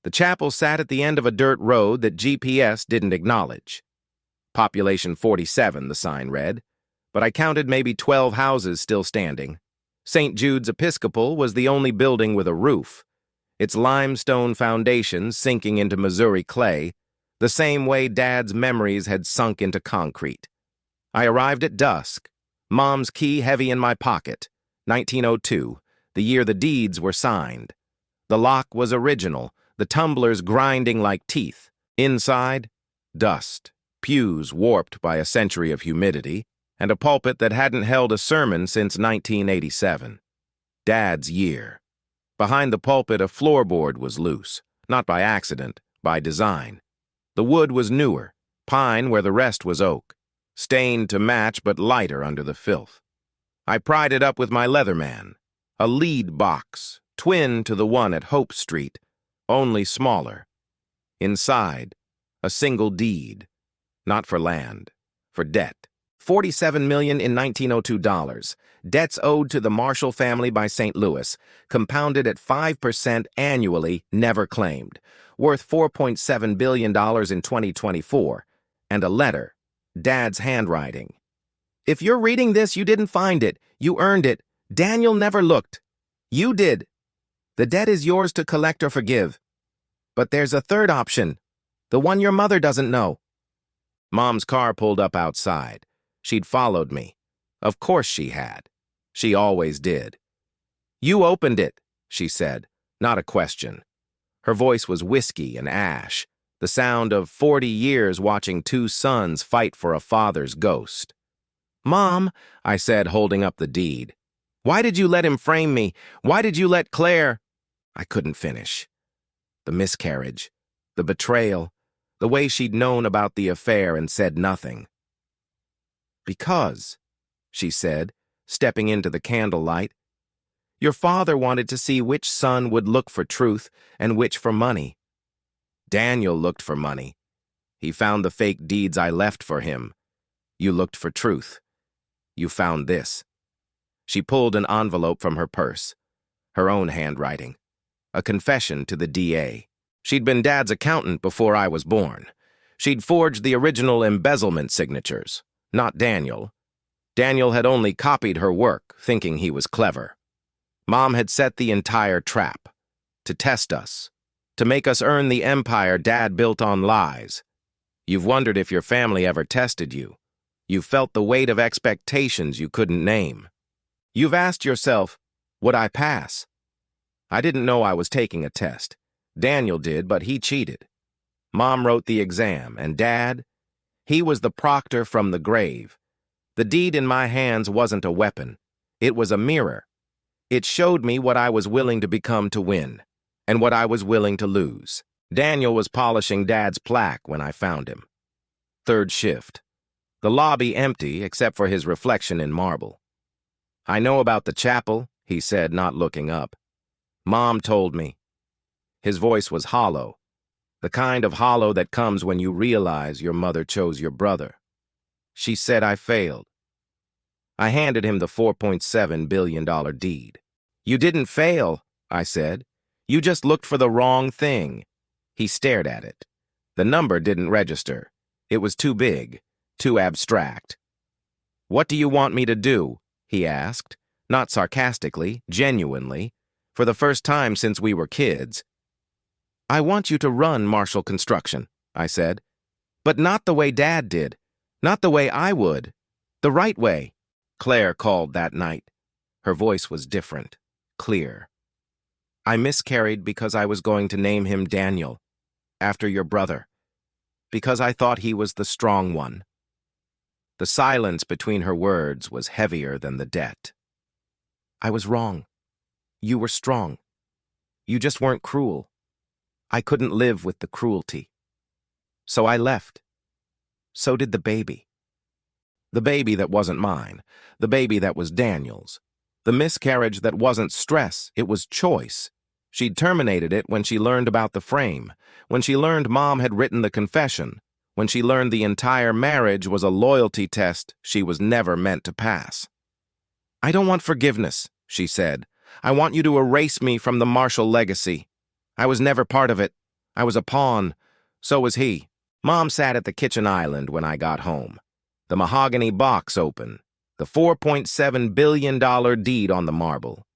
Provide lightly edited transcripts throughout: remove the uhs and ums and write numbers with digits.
The chapel sat at the end of a dirt road that GPS didn't acknowledge. Population 47, the sign read, but I counted maybe 12 houses still standing. St. Jude's Episcopal was the only building with a roof, its limestone foundations sinking into Missouri clay, the same way Dad's memories had sunk into concrete. I arrived at dusk, Mom's key heavy in my pocket, 1902, the year the deeds were signed. The lock was original, the tumblers grinding like teeth. Inside, dust, pews warped by a century of humidity, and a pulpit that hadn't held a sermon since 1987. Dad's year. Behind the pulpit, a floorboard was loose, not by accident, by design. The wood was newer, pine where the rest was oak, stained to match but lighter under the filth. I pried it up with my Leatherman, a lead box, twin to the one at Hope Street, only smaller. Inside, a single deed, not for land, for debt. $47 million in 1902 dollars, debts owed to the Marshall family by St. Louis, compounded at 5% annually, never claimed, worth $4.7 billion in 2024, and a letter, Dad's handwriting. If you're reading this, you didn't find it. You earned it. Daniel never looked. You did. The debt is yours to collect or forgive. But there's a third option, the one your mother doesn't know. Mom's car pulled up outside. She'd followed me. Of course she had. She always did. You opened it, she said, not a question. Her voice was whiskey and ash, the sound of 40 years watching two sons fight for a father's ghost. Mom, I said, holding up the deed. Why did you let him frame me? Why did you let Claire? I couldn't finish. The miscarriage, the betrayal, the way she'd known about the affair and said nothing. Because, she said, stepping into the candlelight, your father wanted to see which son would look for truth and which for money. Daniel looked for money. He found the fake deeds I left for him. You looked for truth. You found this. She pulled an envelope from her purse, her own handwriting, a confession to the DA. She'd been Dad's accountant before I was born. She'd forged the original embezzlement signatures, not Daniel. Daniel had only copied her work, thinking he was clever. Mom had set the entire trap, to test us, to make us earn the empire Dad built on lies. You've wondered if your family ever tested you. You've felt the weight of expectations you couldn't name. You've asked yourself, would I pass? I didn't know I was taking a test. Daniel did, but he cheated. Mom wrote the exam, and Dad, he was the proctor from the grave. The deed in my hands wasn't a weapon. It was a mirror. It showed me what I was willing to become to win, and what I was willing to lose. Daniel was polishing Dad's plaque when I found him. Third shift. The lobby empty except for his reflection in marble. I know about the chapel, he said, not looking up. Mom told me. His voice was hollow, the kind of hollow that comes when you realize your mother chose your brother. She said I failed. I handed him the $4.7 billion deed. You didn't fail, I said. You just looked for the wrong thing. He stared at it. The number didn't register. It was too big, too abstract. What do you want me to do? He asked, not sarcastically, genuinely, for the first time since we were kids. I want you to run Marshall Construction, I said, but not the way Dad did, not the way I would, the right way. Claire called that night. Her voice was different, clear. I miscarried because I was going to name him Daniel, after your brother, because I thought he was the strong one. The silence between her words was heavier than the debt. I was wrong. You were strong. You just weren't cruel. I couldn't live with the cruelty. So I left. So did the baby. The baby that wasn't mine. The baby that was Daniel's. The miscarriage that wasn't stress, it was choice. She'd terminated it when she learned about the frame, when she learned Mom had written the confession, when she learned the entire marriage was a loyalty test she was never meant to pass. I don't want forgiveness, she said. I want you to erase me from the Marshall legacy. I was never part of it. I was a pawn. So was he. Mom sat at the kitchen island when I got home. The mahogany box open. The $4.7 billion deed on the marble.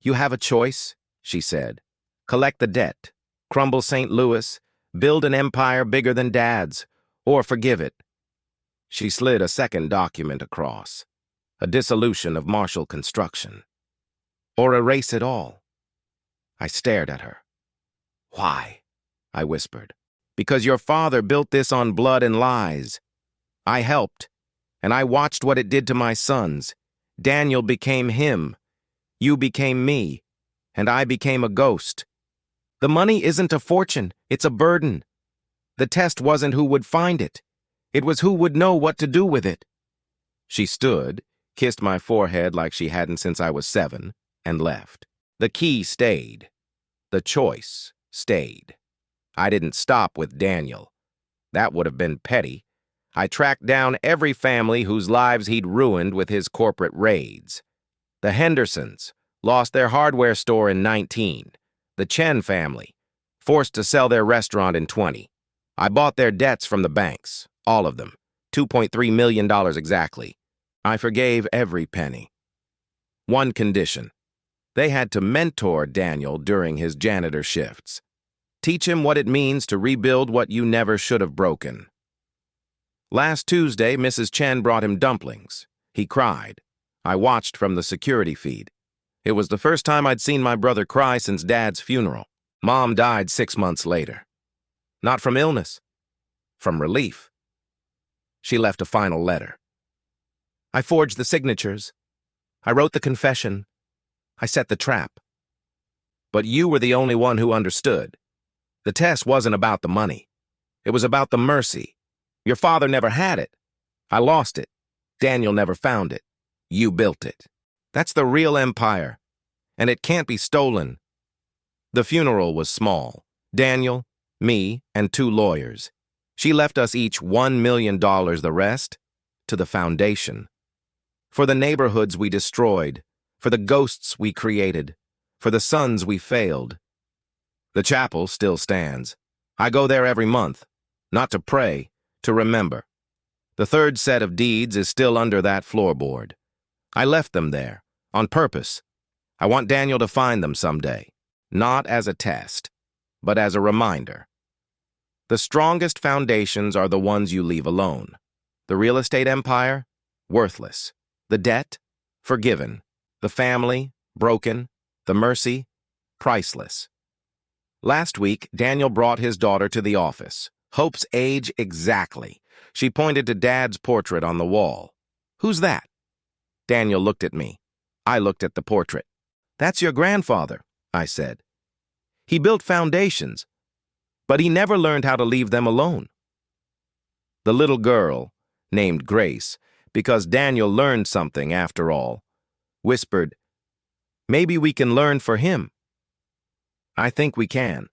You have a choice, she said. Collect the debt, crumble St. Louis, build an empire bigger than Dad's, or forgive it. She slid a second document across. A dissolution of Marshall Construction. Or erase it all. I stared at her. Why? I whispered. Because your father built this on blood and lies. I helped, and I watched what it did to my sons. Daniel became him. You became me, and I became a ghost. The money isn't a fortune, it's a burden. The test wasn't who would find it. It was who would know what to do with it. She stood, kissed my forehead like she hadn't since I was 7, and left. The key stayed. The choice stayed. I didn't stop with Daniel. That would have been petty. I tracked down every family whose lives he'd ruined with his corporate raids. The Hendersons lost their hardware store in 19. The Chen family, forced to sell their restaurant in 20. I bought their debts from the banks, all of them, $2.3 million exactly. I forgave every penny. One condition. They had to mentor Daniel during his janitor shifts. Teach him what it means to rebuild what you never should have broken. Last Tuesday, Mrs. Chen brought him dumplings. He cried. I watched from the security feed. It was the first time I'd seen my brother cry since Dad's funeral. Mom died 6 months later. Not from illness, from relief. She left a final letter. I forged the signatures. I wrote the confession. I set the trap. But you were the only one who understood. The test wasn't about the money. It was about the mercy. Your father never had it. I lost it. Daniel never found it. You built it. That's the real empire. And it can't be stolen. The funeral was small. Daniel, me, and 2 lawyers. She left us each $1 million, the rest, to the foundation. For the neighborhoods we destroyed, for the ghosts we created, for the sons we failed. The chapel still stands. I go there every month, not to pray, to remember. The 3rd set of deeds is still under that floorboard. I left them there, on purpose. I want Daniel to find them someday, not as a test, but as a reminder. The strongest foundations are the ones you leave alone. The real estate empire, worthless. The debt, forgiven. The family, broken. The mercy, priceless. Last week, Daniel brought his daughter to the office. Hope's age exactly. She pointed to Dad's portrait on the wall. Who's that? Daniel looked at me. I looked at the portrait. That's your grandfather, I said. He built foundations, but he never learned how to leave them alone. The little girl, named Grace, because Daniel learned something after all, whispered, "Maybe we can learn for him." I think we can.